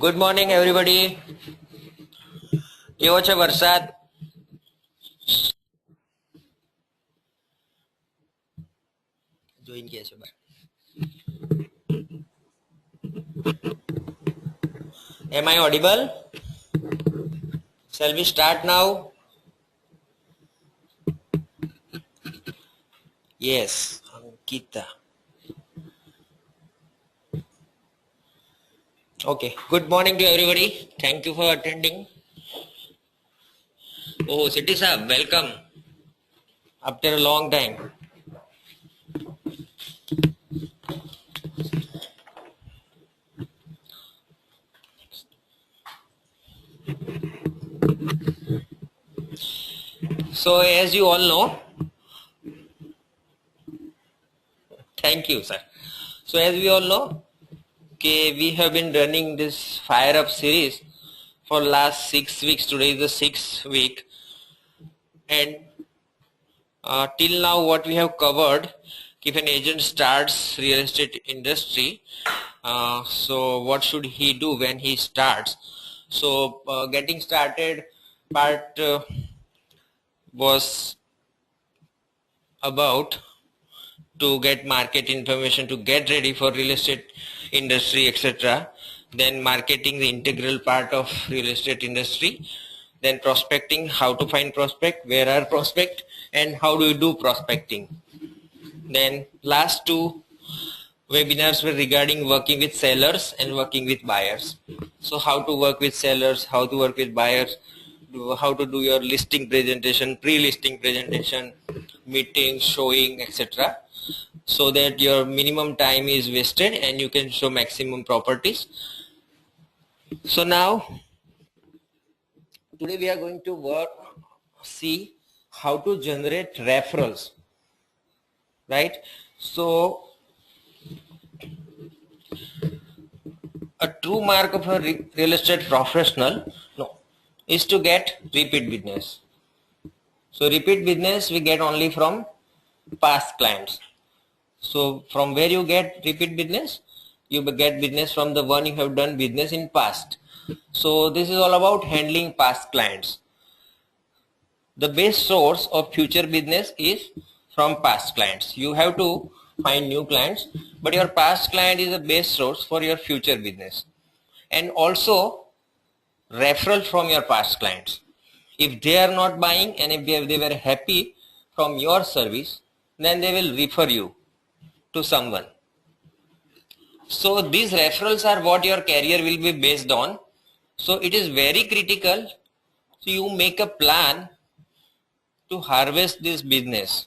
Good morning everybody. કેવો છે વરસાદ? જોઈને કે છે બા. Am I audible? Shall we start now? Yes, Ankita. Okay, good morning to everybody. Thank you for attending. Oh, City Sahab, welcome. After a long time. So, as you all know, thank you, sir. So, as we all know, we have been running this Fire Up series for last 6 weeks. Today is the 6th week, and till now what we have covered, if an agent starts real estate industry, so what should he do when he starts? So getting started part was about to get market information, to get ready for real estate industry, etc. Then marketing, the integral part of real estate industry. Then prospecting, how to find prospect, where are prospect, and how do you do prospecting. Then last two webinars were regarding working with sellers and working with buyers. So how to work with sellers, how to work with buyers, how to do your listing presentation, pre-listing presentation, meeting, showing, etc. so that your minimum time is wasted and you can show maximum properties. So now, today we are going to see how to generate referrals, right? So a true mark of a real estate professional is to get repeat business. So repeat business we get only from past clients. So from where you get repeat business? You get business from the one you have done business in past. So this is all about handling past clients. The best source of future business is from past clients. You have to find new clients, but your past client is the best source for your future business. And also referral from your past clients. If they are not buying and if they were happy from your service, then they will refer you to someone. So these referrals are what your career will be based on. So it is very critical, so you make a plan to harvest this business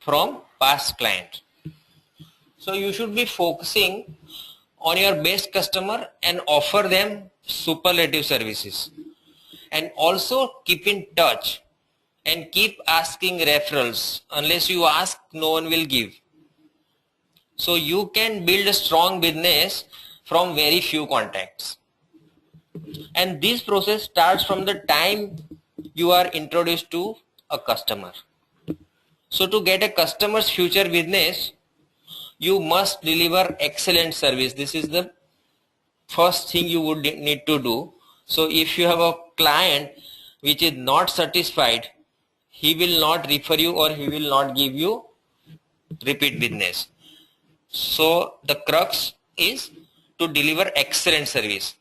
from past clients. So you should be focusing on your best customer and offer them superlative services, and also keep in touch and keep asking referrals. Unless you ask, no one will give. So you can build a strong business from very few contacts. And this process starts from the time you are introduced to a customer. So to get a customer's future business, you must deliver excellent service. This is the first thing you would need to do. So if you have a client which is not satisfied, he will not refer you or he will not give you repeat business. So the crux is to deliver excellent service.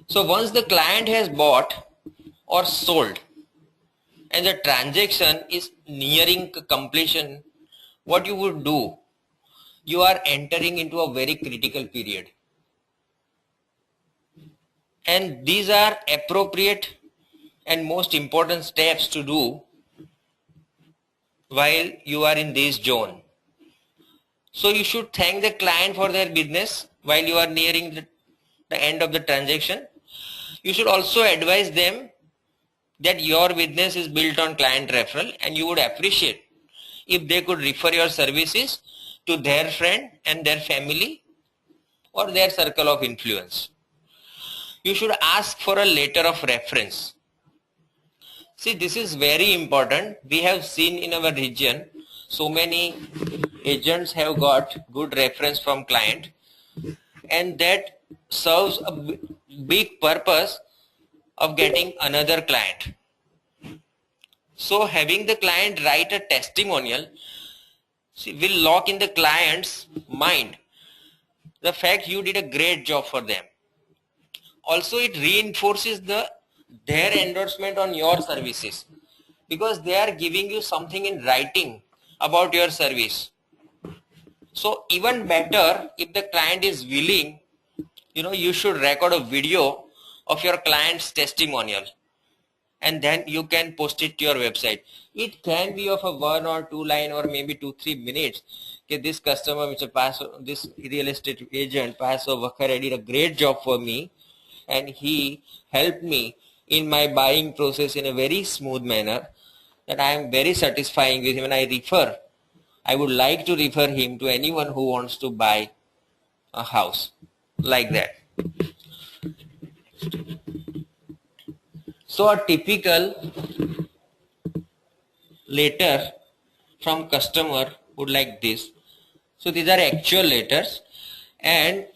So once the client has bought or sold and the transaction is nearing completion, what you would do? You are entering into a very critical period. And these are appropriate and most important steps to do while you are in this zone. So you should thank the client for their business while you are nearing the end of the transaction. You should also advise them that your business is built on client referral, and you would appreciate if they could refer your services to their friend and their family or their circle of influence. You should ask for a letter of reference. See, this is very important. We have seen in our region, so many agents have got good reference from client, and that serves a big purpose of getting another client. So having the client write a testimonial, see, will lock in the client's mind the fact you did a great job for them. Also, it reinforces their endorsement on your services, because they are giving you something in writing about your service. So even better, if the client is willing, you should record a video of your client's testimonial, and then you can post it to your website. It can be of a 1 or 2 line or maybe 2-3 minutes. Okay, this customer, this real estate agent, Paso Vakare, did a great job for me, and he helped me in my buying process in a very smooth manner, that I am very satisfying with him, and I would like to refer him to anyone who wants to buy a house, like that. So a typical letter from customer would like this. So these are actual letters, and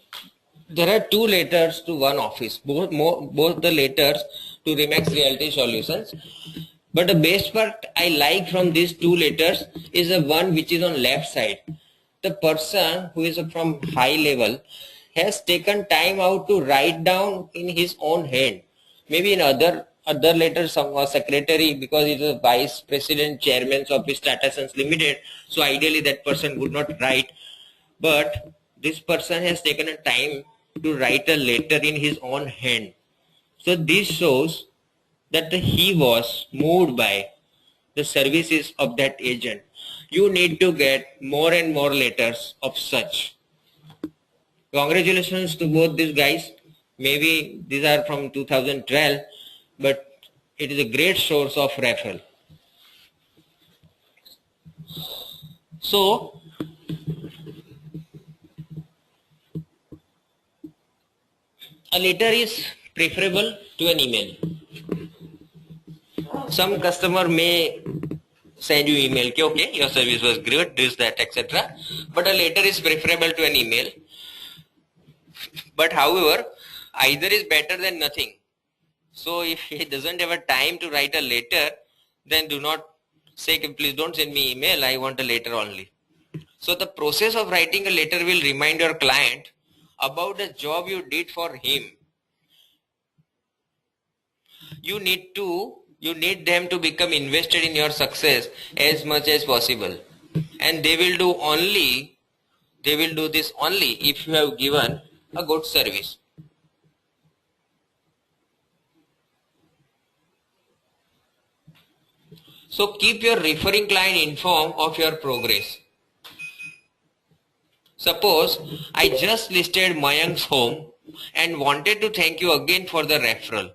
there are 2 letters to 1 office, both the letters to Remax Realty Solutions. But the best part I like from these 2 letters is the one which is on left side. The person who is from high level has taken time out to write down in his own hand. Maybe in other letters, some secretary, because it is a vice president, chairman's office, Tata Sons Limited. So ideally that person would not write. But this person has taken a time to write a letter in his own hand. So this shows that he was moved by the services of that agent. You need to get more and more letters of such. Congratulations to both these guys. Maybe these are from 2012, but it is a great source of referral. So a letter is preferable to an email. Some customer may send you email, okay, your service was great, this, that, etc. But a letter is preferable to an email. But however, either is better than nothing. So if he doesn't have a time to write a letter, then do not say, please don't send me email, I want a letter only. So the process of writing a letter will remind your client about the job you did for him. You need them to become invested in your success as much as possible, and they will do this only if you have given a good service. So keep your referring client informed of your progress. Suppose I just listed Mayank's home and wanted to thank you again for the referral.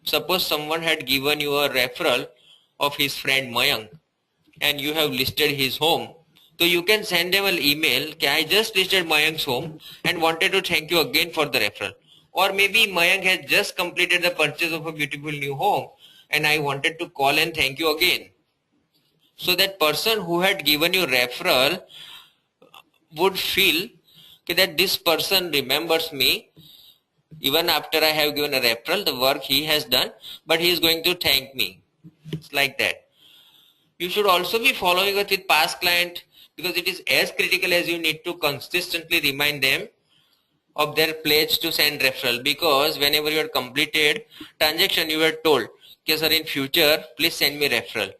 Suppose someone had given you a referral of his friend Mayank, and you have listed his home. So you can send them an email, I just listed Mayank's home and wanted to thank you again for the referral. Or maybe Mayank has just completed the purchase of a beautiful new home, and I wanted to call and thank you again. So that person who had given you referral would feel that this person remembers me even after I have given a referral, the work he has done, but he is going to thank me. It's like that. You should also be following up with past client, because it is as critical as you need to consistently remind them of their pledge to send referral, because whenever you had completed transaction, you were told, okay sir, in future please send me referral.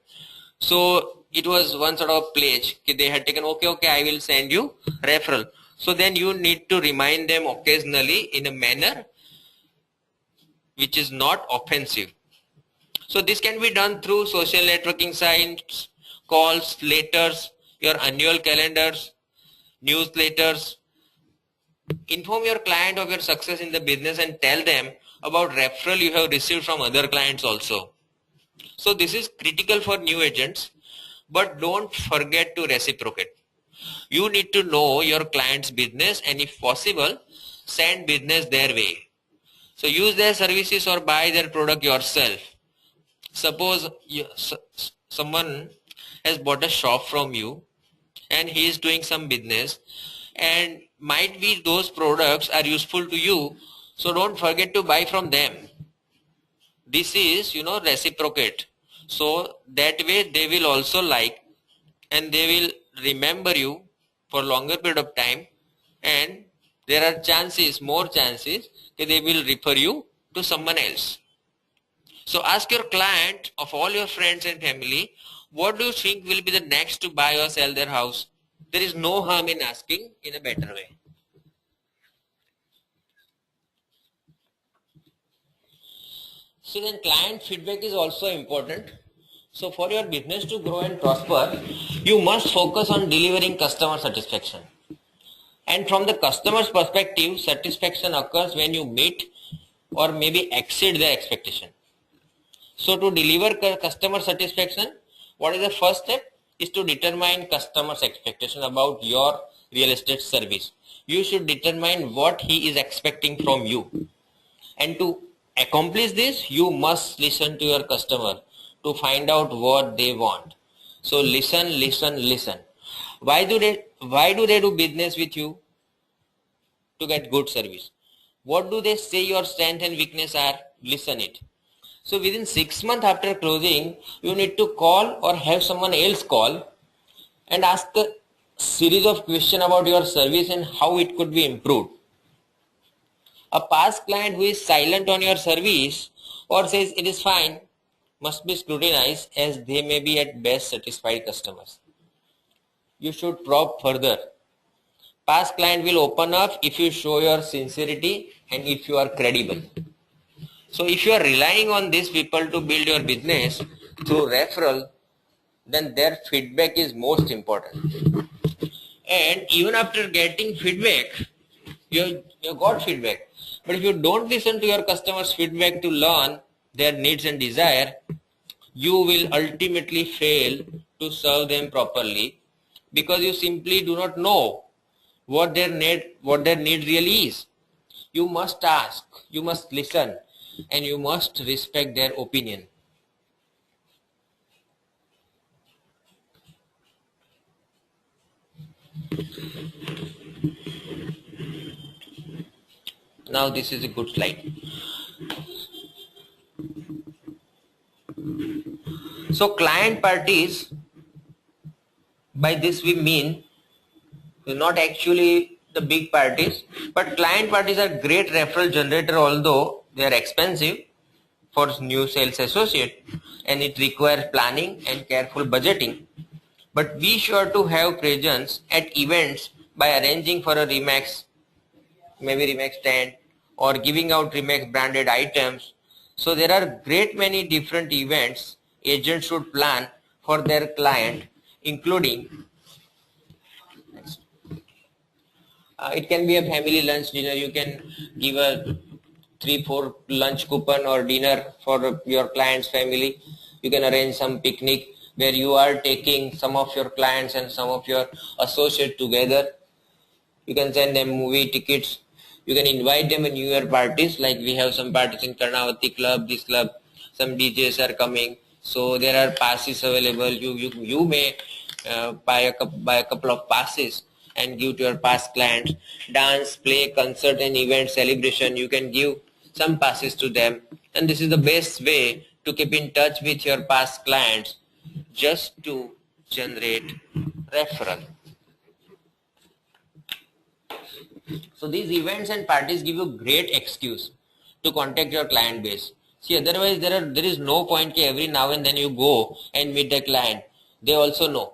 So it was one sort of pledge, they had taken, okay, I will send you referral. So then you need to remind them occasionally in a manner which is not offensive. So this can be done through social networking sites, calls, letters, your annual calendars, newsletters. Inform your client of your success in the business and tell them about referral you have received from other clients also. So this is critical for new agents, but don't forget to reciprocate. You need to know your client's business, and if possible, send business their way. So use their services or buy their product yourself. Suppose someone has bought a shop from you and he is doing some business, and might be those products are useful to you, so don't forget to buy from them. This is, reciprocate. So that way they will also like, and they will remember you for longer period of time, and there are more chances that they will refer you to someone else. So ask your client of all your friends and family, what do you think will be the next to buy or sell their house? There is no harm in asking in a better way. So then client feedback is also important. So for your business to grow and prosper, you must focus on delivering customer satisfaction. And from the customer's perspective, satisfaction occurs when you meet or maybe exceed their expectation. So to deliver customer satisfaction, what is the first step? Is to determine customer's expectation about your real estate service. You should determine what he is expecting from you. And to accomplish this, you must listen to your customer to find out what they want. So listen, listen, listen. Why do they do business with you? To get good service. What do they say your strength and weakness are? Listen it. So within 6 months after closing, you need to call or have someone else call and ask a series of questions about your service and how it could be improved. A past client who is silent on your service or says it is fine must be scrutinized, as they may be at best satisfied customers. You should probe further. Past client will open up if you show your sincerity and if you are credible. So if you are relying on these people to build your business through referral, then their feedback is most important. And even after getting feedback, you got feedback. But if you don't listen to your customers' feedback to learn their needs and desire, you will ultimately fail to serve them properly, because you simply do not know what their need really is. You must ask, you must listen, and you must respect their opinion. Now this is a good slide. So client parties, by this we mean not actually the big parties, but client parties are great referral generator, although they are expensive for new sales associate and it requires planning and careful budgeting. But be sure to have presence at events by arranging for a Remax, maybe Remax tent, or giving out Remax branded items. So there are great many different events agents should plan for their client, including it can be a family lunch dinner. You can give a 3-4 lunch coupon or dinner for your client's family. You can arrange some picnic where you are taking some of your clients and some of your associates together. You can send them movie tickets. You can invite them in New Year parties, like we have some parties in Karnavati club, this club, some DJs are coming. So there are passes available. You may buy a couple of passes and give to your past clients. Dance, play, concert and event celebration, you can give some passes to them. And this is the best way to keep in touch with your past clients, just to generate referral. So these events and parties give you great excuse to contact your client base. See, otherwise there is no point every now and then you go and meet the client. They also know.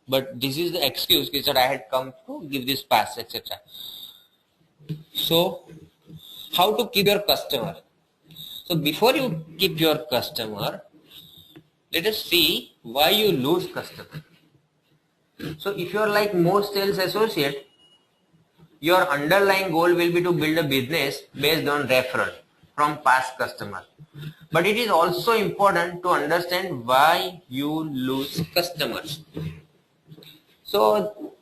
But this is the excuse that I had come to give this pass, etc. So how to keep your customer? So before you keep your customer, let us see why you lose customer. So if you are like most sales associate, your underlying goal will be to build a business based on referral from past customers. But it is also important to understand why you lose customers. So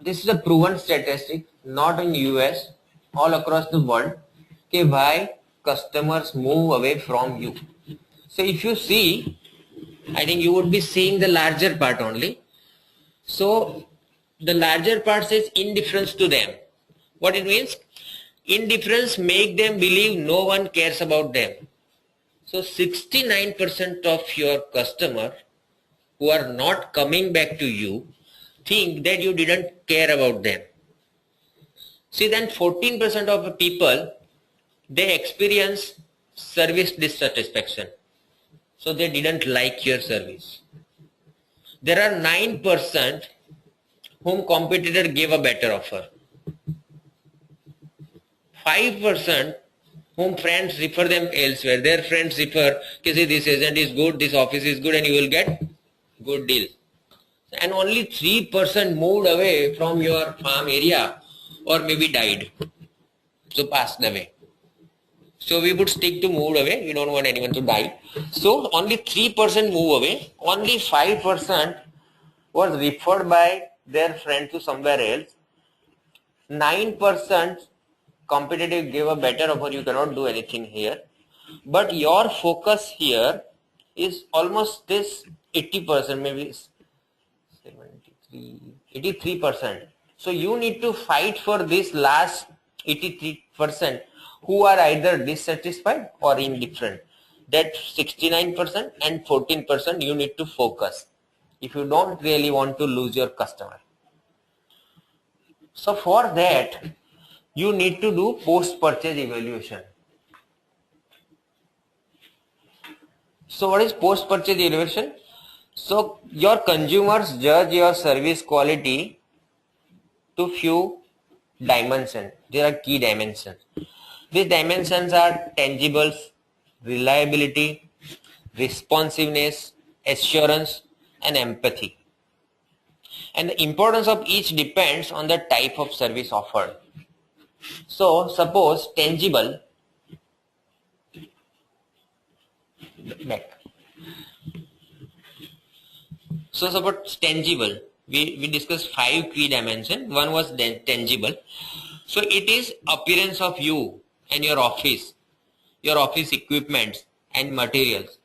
this is a proven statistic, not in US, all across the world, why customers move away from you. So if you see, I think you would be seeing the larger part only. So the larger part says indifference to them. What it means? Indifference make them believe no one cares about them. So 69% of your customer who are not coming back to you think that you didn't care about them. See, then 14% of the people, they experience service dissatisfaction. So they didn't like your service. There are 9% whom competitor gave a better offer. 5% whom friends refer them elsewhere. Their friends refer, see, this agent is good, this office is good, and you will get good deal. And only 3% moved away from your farm area or maybe died. So passed away. So we would stick to moved away. We don't want anyone to die. So only 3% move away. Only 5% was referred by their friend to somewhere else. 9% competitive gave a better offer. You cannot do anything here. But your focus here is almost this 80%, maybe 83%. So you need to fight for this last 83% who are either dissatisfied or indifferent. That 69% and 14% you need to focus if you don't really want to lose your customer. So for that, you need to do post-purchase evaluation. So what is post-purchase evaluation? So your consumers judge your service quality to few dimensions. There are key dimensions. These dimensions are tangibles, reliability, responsiveness, assurance, and empathy. And the importance of each depends on the type of service offered. So suppose tangible, back. So suppose tangible, we discussed 5 key dimensions. One was tangible. So it is appearance of you and your office equipments and materials.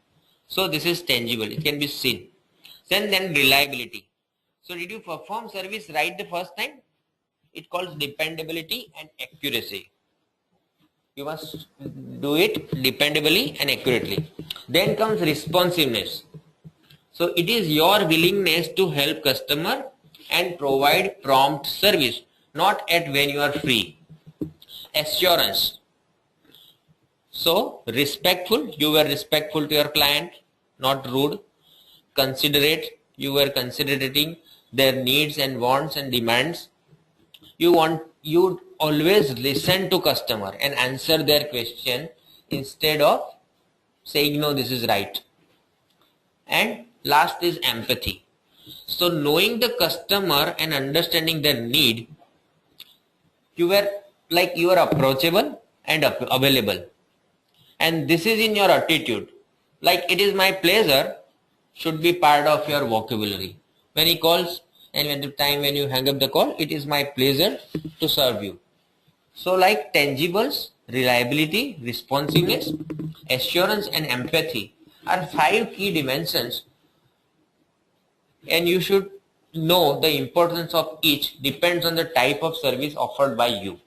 So this is tangible, it can be seen. Then reliability. So did you perform service right the first time? It calls dependability and accuracy. You must do it dependably and accurately. Then comes responsiveness. So it is your willingness to help customer and provide prompt service, not at when you are free. Assurance. So respectful, you were respectful to your client, not rude. Considerate, you were considerating their needs and wants and demands. You always listen to customer and answer their question instead of saying no, this is right. And last is empathy. So knowing the customer and understanding their need, you are approachable and available. And this is in your attitude. Like it is my pleasure should be part of your vocabulary. When he calls and at the time when you hang up the call, it is my pleasure to serve you. So like tangibles, reliability, responsiveness, assurance and empathy are 5 key dimensions, and you should know the importance of each depends on the type of service offered by you.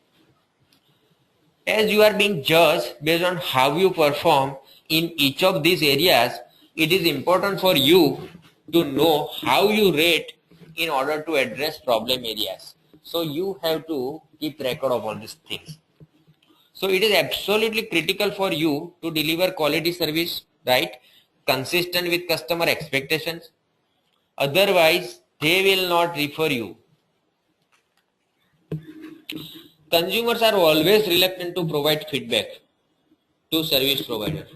As you are being judged based on how you perform in each of these areas, it is important for you to know how you rate in order to address problem areas. So you have to keep record of all these things. So it is absolutely critical for you to deliver quality service, right? Consistent with customer expectations. Otherwise, they will not refer you. Consumers are always reluctant to provide feedback to service provider.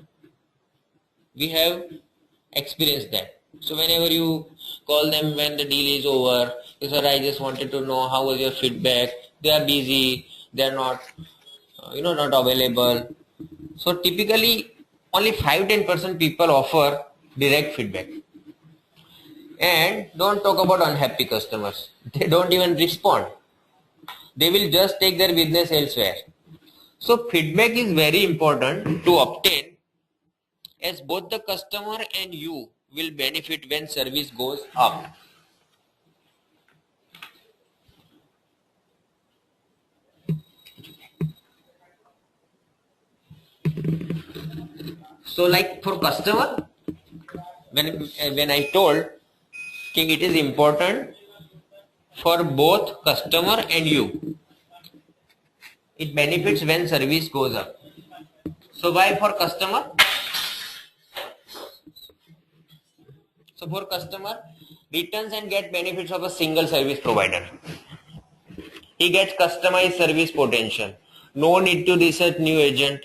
We have experienced that. So whenever you call them when the deal is over, you say, I just wanted to know how was your feedback. They are busy. They are not, not available. So typically only 5-10% people offer direct feedback. And don't talk about unhappy customers. They don't even respond. They will just take their business elsewhere. So feedback is very important to obtain as both the customer and you will benefit when service goes up. So like for customer, when I told that it is important for both customer and you, it benefits when service goes up. So why for customer? So for customer, returns and get benefits of a single service provider. He gets customized service potential. No need to research new agent.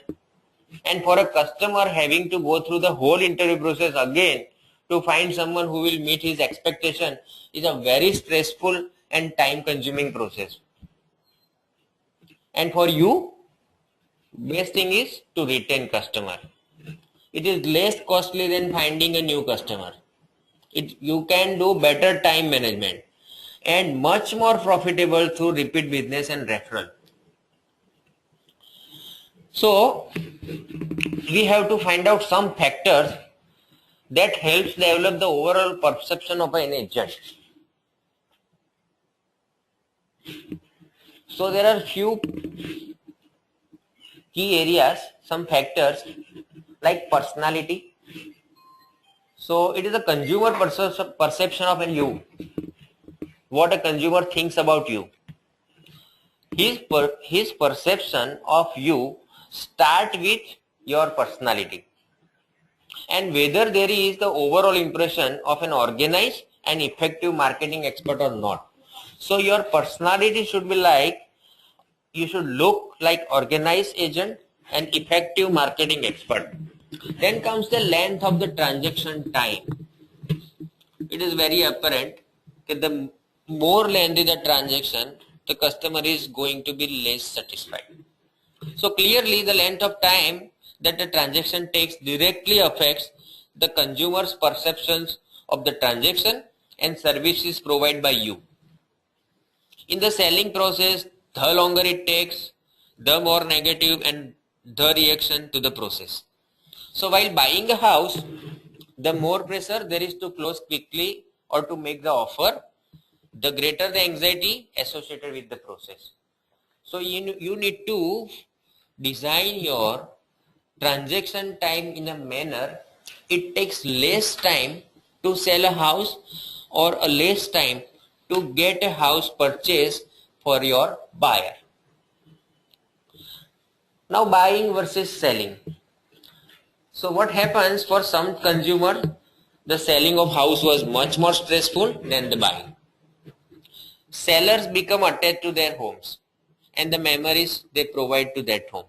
And for a customer having to go through the whole interview process again to find someone who will meet his expectation is a very stressful and time consuming process. And for you, best thing is to retain customer. It is less costly than finding a new customer. You can do better time management and much more profitable through repeat business and referral. So we have to find out some factors that helps develop the overall perception of an agent. So there are few key areas, some factors like personality. So it is a consumer perception of you, what a consumer thinks about you. His perception of you start with your personality and whether there is the overall impression of an organized and effective marketing expert or not. So your personality should be like, you should look like organized agent and effective marketing expert. Then comes the length of the transaction time. It is very apparent that the more lengthy the transaction, the customer is going to be less satisfied. So clearly the length of time that the transaction takes directly affects the consumer's perceptions of the transaction and services provided by you. In the selling process, the longer it takes, the more negative and the reaction to the process. So while buying a house, the more pressure there is to close quickly or to make the offer, the greater the anxiety associated with the process. So you need to design your transaction time in a manner it takes less time to sell a house or a less time to get a house purchase for your buyer. Now buying versus selling. So what happens for some consumer, the selling of house was much more stressful than the buying. Sellers become attached to their homes and the memories they provide to that home.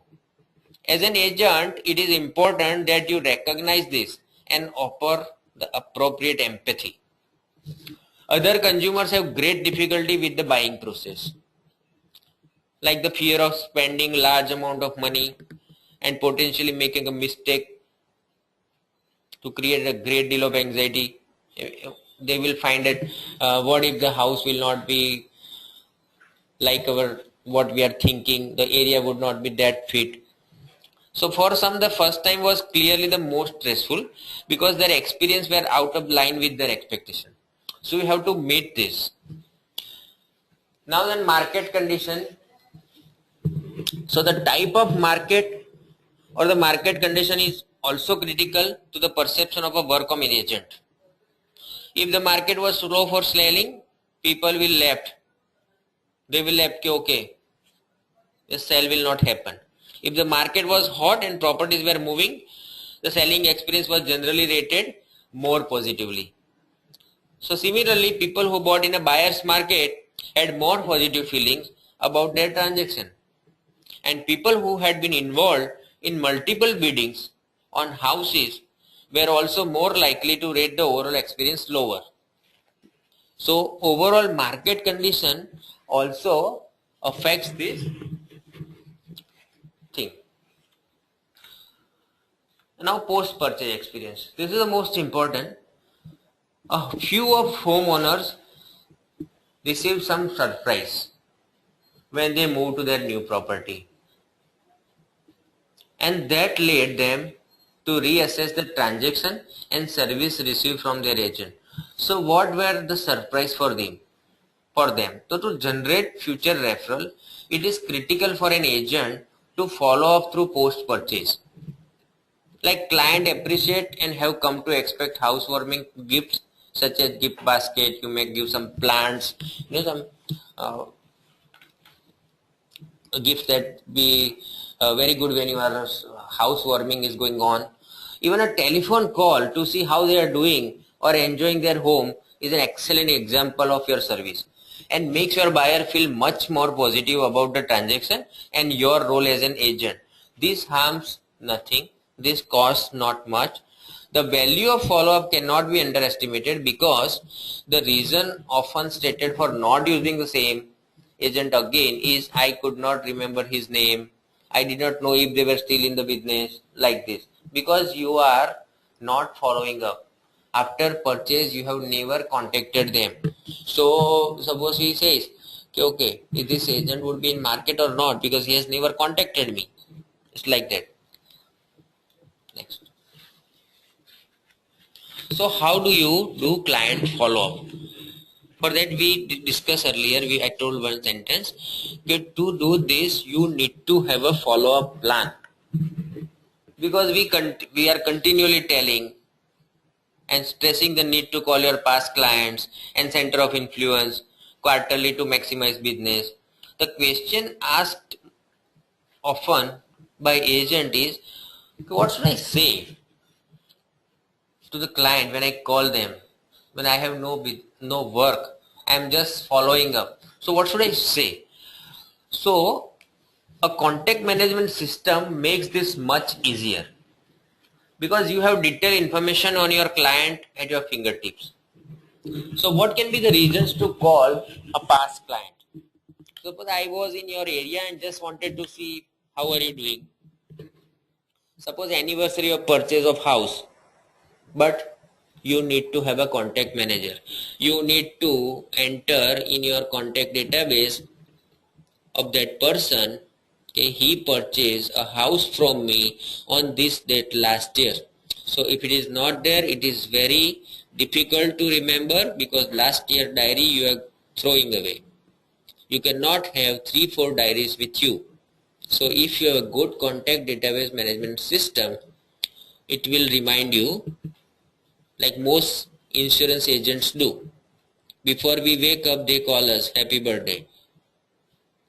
As an agent, it is important that you recognize this and offer the appropriate empathy. Other consumers have great difficulty with the buying process, like the fear of spending large amount of money and potentially making a mistake to create a great deal of anxiety. They will find that what if the house will not be like what we are thinking, the area would not be that fit. So for some, the first time was clearly the most stressful because their experience were out of line with their expectation. So we have to meet this. Now then, market condition. So the type of market or the market condition is also critical to the perception of a work of an agent. If the market was slow for selling, people will left. They will left, okay, the sale will not happen. If the market was hot and properties were moving, the selling experience was generally rated more positively. So similarly, people who bought in a buyer's market had more positive feelings about their transaction. And people who had been involved in multiple biddings on houses were also more likely to rate the overall experience lower. So overall market condition also affects this thing. Now post-purchase experience. This is the most important. A few of homeowners received some surprise when they moved to their new property. And that led them to reassess the transaction and service received from their agent. So what were the surprise for them? So to generate future referral, it is critical for an agent to follow up through post purchase. Like client appreciate and have come to expect housewarming gifts such as gift basket. You may give some plants, some uh, gifts that be very good when your housewarming is going on. Even a telephone call to see how they are doing or enjoying their home is an excellent example of your service and makes your buyer feel much more positive about the transaction and your role as an agent. This harms nothing. This costs not much. The value of follow-up cannot be underestimated because the reason often stated for not using the same agent again is I could not remember his name. I did not know if they were still in the business, like this. Because you are not following up. After purchase, you have never contacted them. So suppose he says, okay, if this agent would be in market or not because he has never contacted me. It's like that. Next. So how do you do client follow-up? For that we discussed earlier, I told one sentence, that to do this you need to have a follow-up plan. Because we are continually telling and stressing the need to call your past clients and center of influence quarterly to maximize business. The question asked often by agent is, what should I say to the client when I call them, when I have no work, I am just following up. So what should I say? So a contact management system makes this much easier because you have detailed information on your client at your fingertips. So what can be the reasons to call a past client? Suppose I was in your area and just wanted to see how are you doing. Suppose anniversary of purchase of house, but you need to have a contact manager. You need to enter in your contact database of that person. Okay, he purchased a house from me on this date last year. So if it is not there, it is very difficult to remember because last year diary you are throwing away. You cannot have 3-4 diaries with you. So if you have a good contact database management system, it will remind you like most insurance agents do. Before we wake up, they call us happy birthday.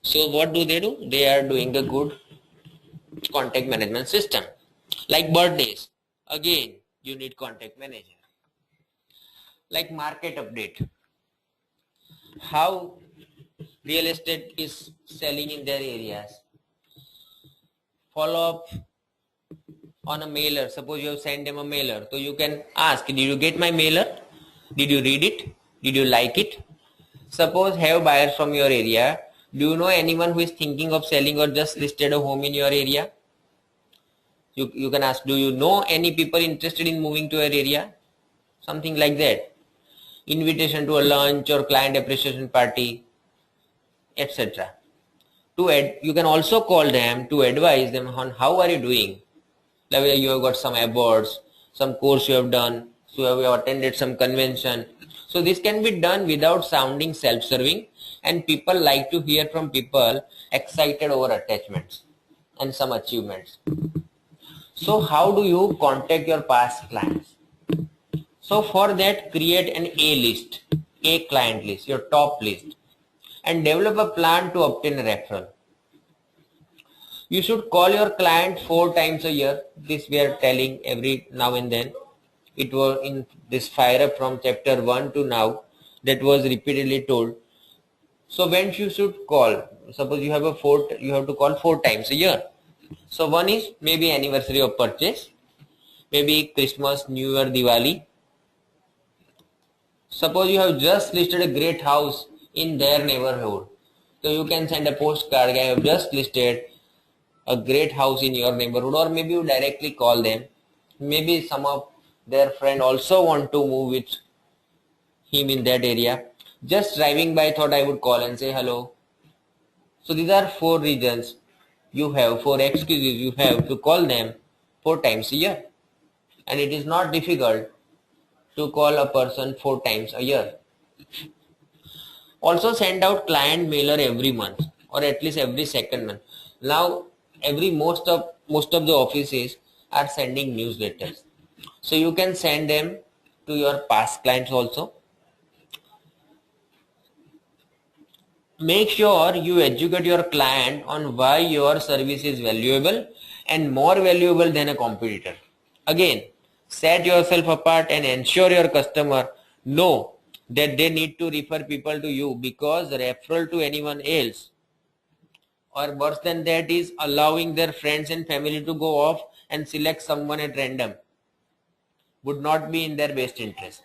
So what do? They are doing the good contact management system. Like birthdays, again you need contact manager. Like market update, how real estate is selling in their areas. Follow up on a mailer. Suppose you have sent them a mailer, so you can ask, did you get my mailer? Did you read it? Did you like it? Suppose have buyers from your area. Do you know anyone who is thinking of selling or just listed a home in your area? You can ask, do you know any people interested in moving to your area? Something like that. Invitation to a lunch or client appreciation party, etc. You can also call them to advise them on how are you doing. Like you have got some awards, some course you have done, so you have attended some convention. So this can be done without sounding self-serving, and people like to hear from people excited over attachments and some achievements. So how do you contact your past clients? So for that, create an A list, A client list, your top list, and develop a plan to obtain a referral. You should call your client 4 times a year. This we are telling every now and then. It was in this fire up from chapter 1 to now, that was repeatedly told. So when you should call, suppose you have you have to call 4 times a year. So one is maybe anniversary of purchase, maybe Christmas, New Year, Diwali. Suppose you have just listed a great house in their neighborhood, so you can send a postcard, I have just listed a great house in your neighborhood, or maybe you directly call them. Maybe some of their friend also want to move with him in that area. Just driving by, thought I would call and say hello. So these are 4 reasons you have, 4 excuses you have to call them 4 times a year. and it is not difficult to call a person 4 times a year. Also send out client mailer every month or at least every second month. Now every most of the offices are sending newsletters. So you can send them to your past clients also. Make sure you educate your client on why your service is valuable and more valuable than a competitor. Again, set yourself apart and ensure your customer know that they need to refer people to you, because referral to anyone else, or worse than that, is allowing their friends and family to go off and select someone at random, would not be in their best interest.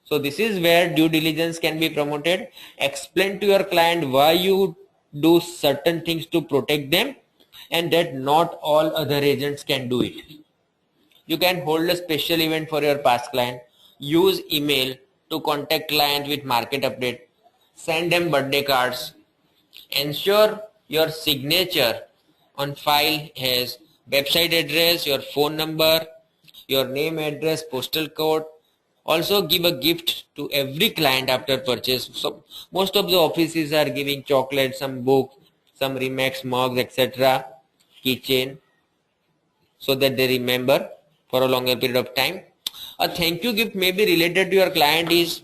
So this is where due diligence can be promoted. Explain to your client why you do certain things to protect them and that not all other agents can do it. You can hold a special event for your past client. Use email to contact client with market update. Send them birthday cards. Ensure your signature on file has website address, your phone number, your name, address, postal code. Also give a gift to every client after purchase. So most of the offices are giving chocolates, some books, some Remax mugs, etc., keychain, so that they remember for a longer period of time. A thank you gift may be related to your client is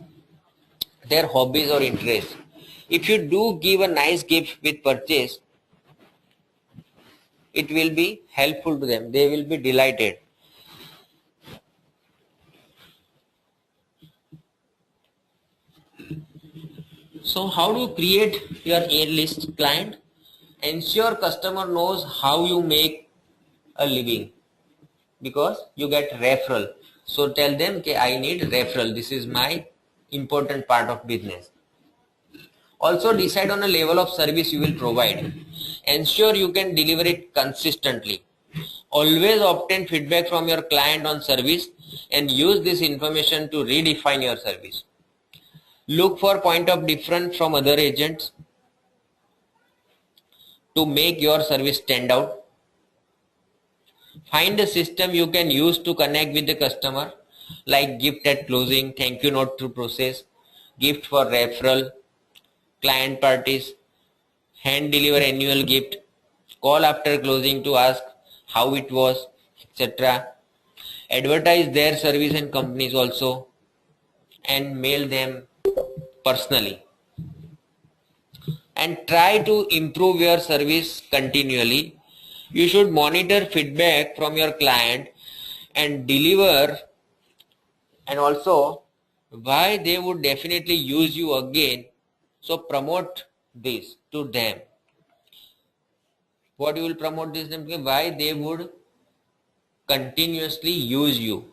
their hobbies or interests. If you do give a nice gift with purchase, it will be helpful to them. They will be delighted. So how do you create your A-list client? Ensure customer knows how you make a living, because you get referral. So tell them, okay, I need referral. This is my important part of business. Also decide on a level of service you will provide. Ensure you can deliver it consistently. Always obtain feedback from your client on service and use this information to redefine your service. Look for point of difference from other agents to make your service stand out. Find a system you can use to connect with the customer, like gift at closing, thank you note to process, gift for referral, client parties, hand deliver annual gift, call after closing to ask how it was, etc. Advertise their service and companies also, and mail them personally. And try to improve your service continually. You should monitor feedback from your client and deliver, and also why they would definitely use you again. So promote this to them. What you will promote this them? Why they would continuously use you.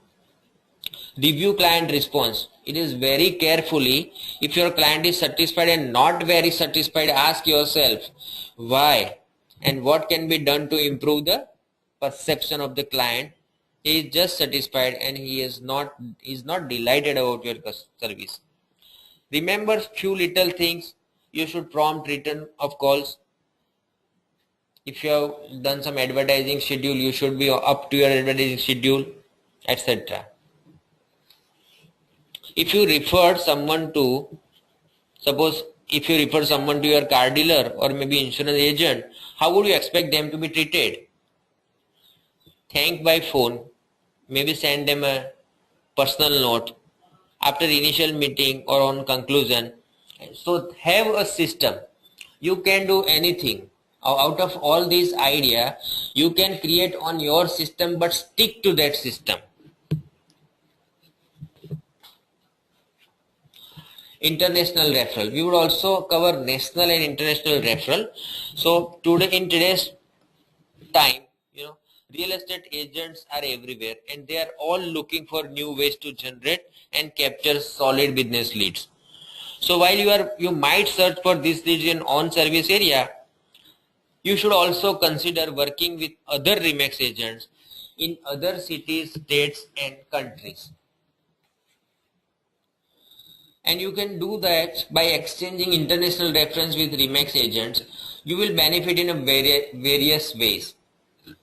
Review client response. It is very carefully. If your client is satisfied and not very satisfied, ask yourself why and what can be done to improve the perception of the client. He is just satisfied and he is not delighted about your service. Remember few little things. You should prompt return of calls. If you have done some advertising schedule, you should be up to your advertising schedule, etc. If you refer someone to, suppose if you refer someone to your car dealer or maybe insurance agent, how would you expect them to be treated? Thank by phone, maybe send them a personal note after initial meeting or on conclusion. So have a system. You can do anything. Out of all these idea, you can create on your system, but stick to that system. International referral. We would also cover national and international referral. So today, in today's time, real estate agents are everywhere and they are all looking for new ways to generate and capture solid business leads. So while you might search for this leads in on service area, you should also consider working with other Remax agents in other cities, states and countries. And you can do that by exchanging international reference with Remax agents. You will benefit in various ways.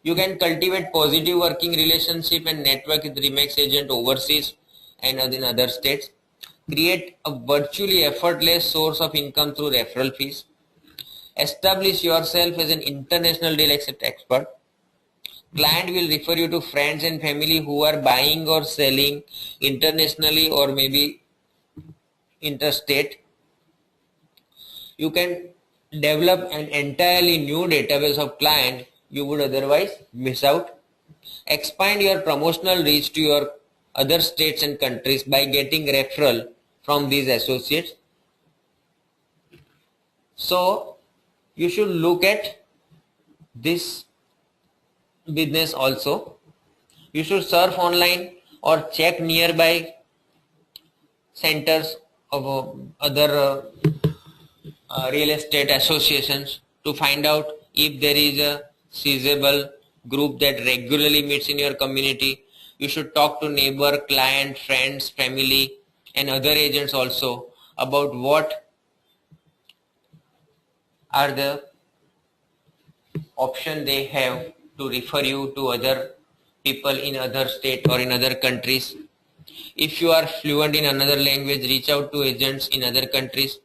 You can cultivate positive working relationship and network with Remax agent overseas and in other states. Create a virtually effortless source of income through referral fees. Establish yourself as an international deal expert. Client will refer you to friends and family who are buying or selling internationally or maybe interstate. You can develop an entirely new database of clients you would otherwise miss out. Expand your promotional reach to your other states and countries by getting referral from these associates. So you should look at this business also. You should surf online or check nearby centers of other real estate associations to find out if there is a feasible group that regularly meets in your community. You should talk to neighbor, client, friends, family and other agents also about what are the option they have to refer you to other people in other state or in other countries. If you are fluent in another language, reach out to agents in other countries.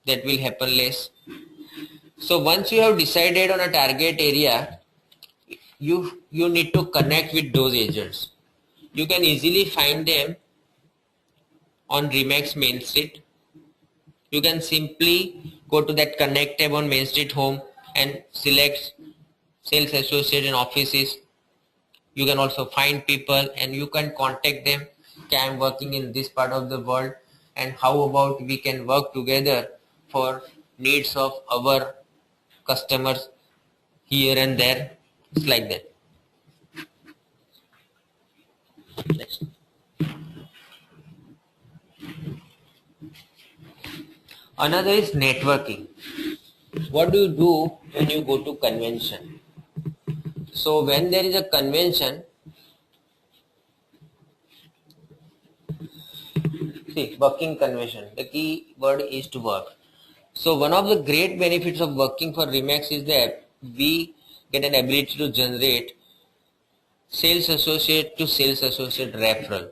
That will happen less. So once you have decided on a target area, you need to connect with those agents. You can easily find them on Remax Main Street. You can simply go to that connect tab on Main Street Home and select sales associate and offices. You can also find people and you can contact them. Okay, I am working in this part of the world and how about we can work together for needs of our customers here and there. It's like that. Next. Another is networking. What do you do when you go to convention? So when there is a convention, see, working convention, the key word is to work. So one of the great benefits of working for Remax is that we get an ability to generate sales associate to sales associate referral.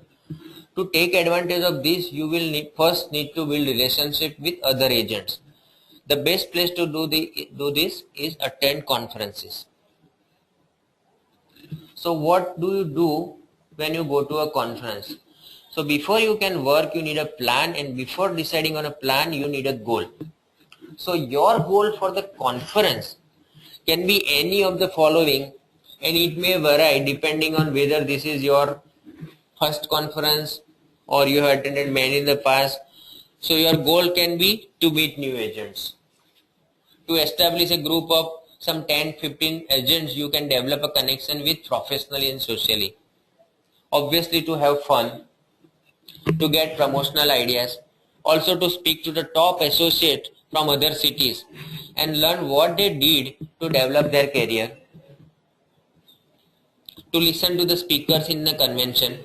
To take advantage of this, you will first need to build relationship with other agents. The best place to do this is attend conferences. So what do you do when you go to a conference? So before you can work, you need a plan, and before deciding on a plan, you need a goal. So your goal for the conference can be any of the following, and it may vary depending on whether this is your first conference or you have attended many in the past. So your goal can be to meet new agents. To establish a group of some 10-15 agents you can develop a connection with professionally and socially. Obviously to have fun, to get promotional ideas, also to speak to the top associates from other cities and learn what they did to develop their career, to listen to the speakers in the convention.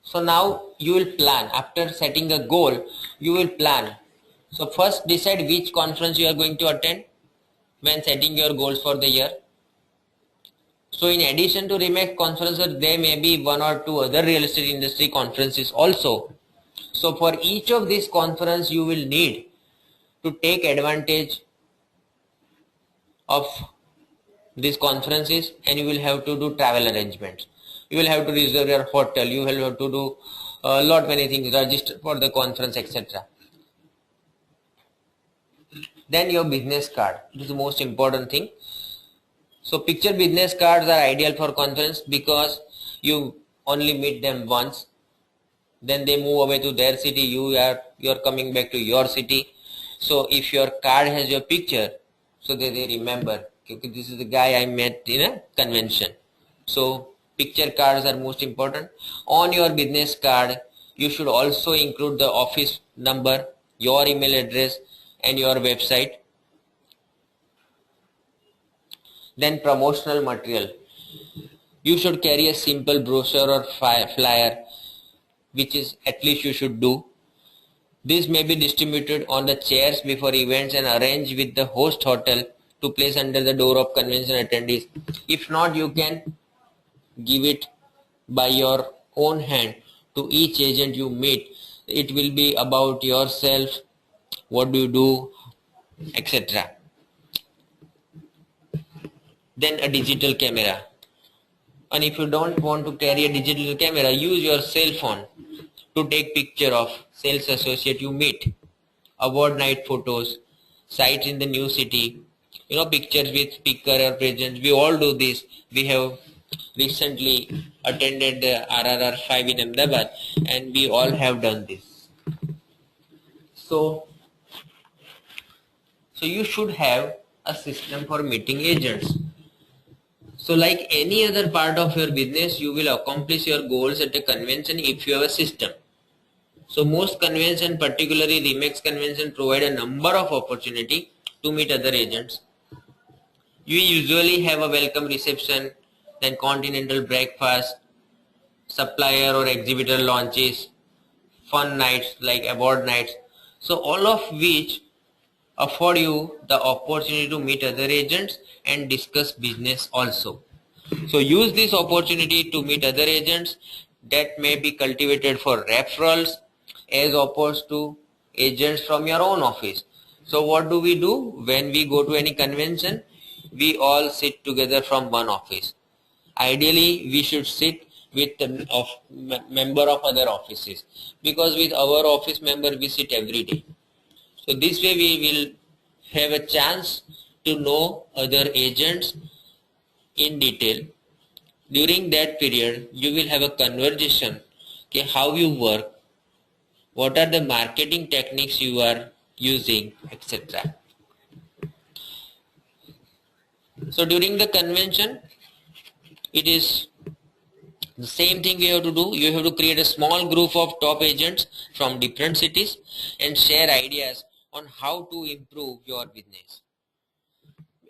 So now you will plan. After setting a goal, you will plan. So first decide which conference you are going to attend when setting your goals for the year. So in addition to Remax conferences, there may be one or two other real estate industry conferences also. So for each of these conferences, you will need to take advantage of these conferences and you will have to do travel arrangements. You will have to reserve your hotel, you will have to do a lot many things, register for the conference, etc. Then your business card, this is the most important thing. So picture business cards are ideal for conference because you only meet them once, then they move away to their city, you are coming back to your city. So if your card has your picture, so they remember, okay, this is the guy I met in a convention. So picture cards are most important. On your business card, you should also include the office number, your email address and your website. Then promotional material. You should carry a simple brochure or flyer, which is at least you should do. This may be distributed on the chairs before events and arranged with the host hotel to place under the door of convention attendees. If not, you can give it by your own hand to each agent you meet. It will be about yourself, what do you do, etc. Then a digital camera. And if you don't want to carry a digital camera, use your cell phone to take picture of sales associate you meet, award night photos, sites in the new city, pictures with speaker or presence. We all do this. We have recently attended the RRR 5 in Ahmedabad, and we all have done this. So you should have a system for meeting agents. So like any other part of your business, you will accomplish your goals at a convention if you have a system. So most convention, particularly Remax convention, provide a number of opportunity to meet other agents. You usually have a welcome reception, then continental breakfast, supplier or exhibitor launches, fun nights like award nights. So all of which afford you the opportunity to meet other agents and discuss business also. So use this opportunity to meet other agents that may be cultivated for referrals as opposed to agents from your own office. So what do? When we go to any convention? We all sit together from one office. Ideally, we should sit with a member of other offices, because with our office member we sit every day. So this way we will have a chance to know other agents in detail. During that period, you will have a conversation, okay, how you work, what are the marketing techniques you are using, etc. So during the convention, it is the same thing we have to do. You have to create a small group of top agents from different cities and share ideas on how to improve your business.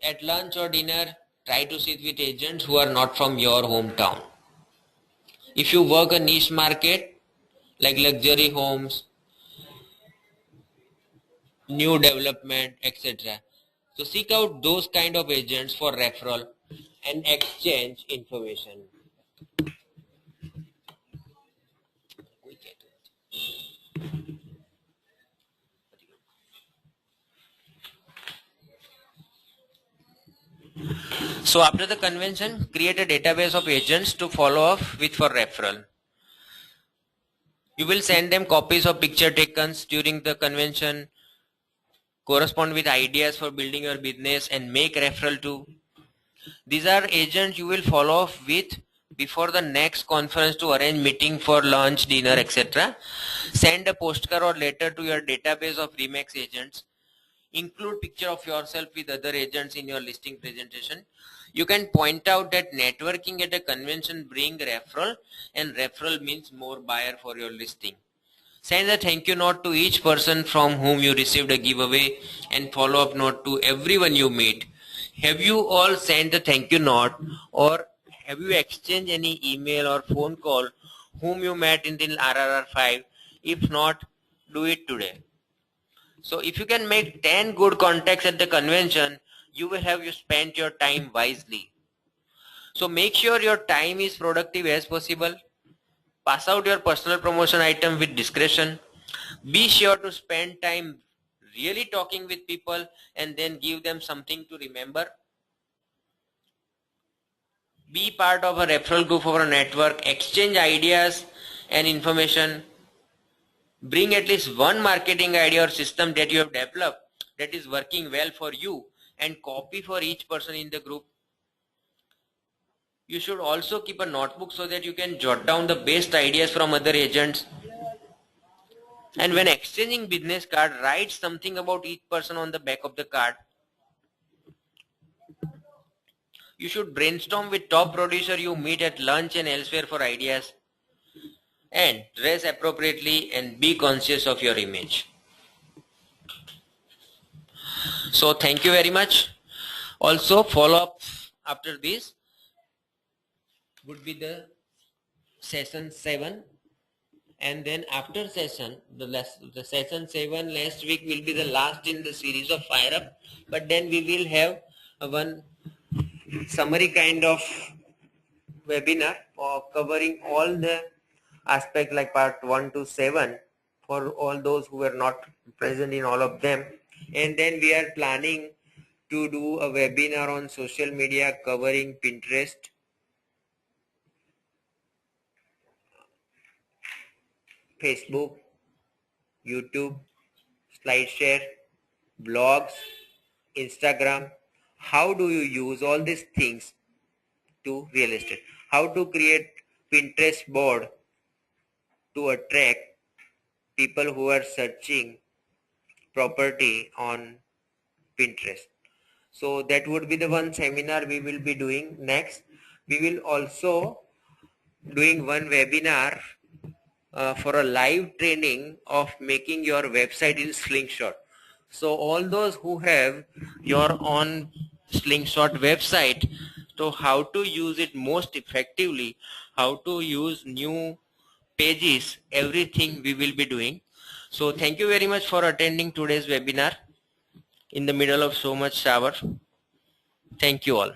At lunch or dinner, try to sit with agents who are not from your hometown. If you work a niche market like luxury homes, new development, etc. So seek out those kind of agents for referral and exchange information. So after the convention, create a database of agents to follow up with for referral. You will send them copies of picture taken during the convention, correspond with ideas for building your business, and make referral to. These are agents you will follow up with before the next conference to arrange meeting for lunch, dinner, etc. Send a postcard or letter to your database of Remax agents. Include picture of yourself with other agents in your listing presentation. You can point out that networking at a convention bring referral, and referral means more buyer for your listing. Send a thank you note to each person from whom you received a giveaway, and follow up note to everyone you meet. Have you all sent a thank you note, or have you exchanged any email or phone call whom you met in the RRR 5? If not, do it today. So if you can make 10 good contacts at the convention, you will have you spent your time wisely. So make sure your time is productive as possible. Pass out your personal promotion item with discretion. Be sure to spend time really talking with people and then give them something to remember. Be part of a referral group or a network. Exchange ideas and information. Bring at least one marketing idea or system that you have developed that is working well for you, and copy for each person in the group. You should also keep a notebook so that you can jot down the best ideas from other agents. And when exchanging business card, write something about each person on the back of the card. You should brainstorm with top producer you meet at lunch and elsewhere for ideas. And dress appropriately and be conscious of your image. So thank you very much. Also follow up after this would be the session 7, and then after session, the session 7 last week will be the last in the series of Fire Up, but then we will have one summary kind of webinar covering all the aspect like part 1 to 7 for all those who were not present in all of them. And then we are planning to do a webinar on social media covering Pinterest, Facebook, YouTube, SlideShare, blogs, Instagram. How do you use all these things to real estate? How to create Pinterest board to attract people who are searching property on Pinterest. So that would be the one seminar we will be doing. Next, we will also doing one webinar for a live training of making your website in Slingshot. So all those who have your own Slingshot website, so how to use it most effectively, how to use new pages, everything we will be doing. So thank you very much for attending today's webinar in the middle of so much shower. Thank you all.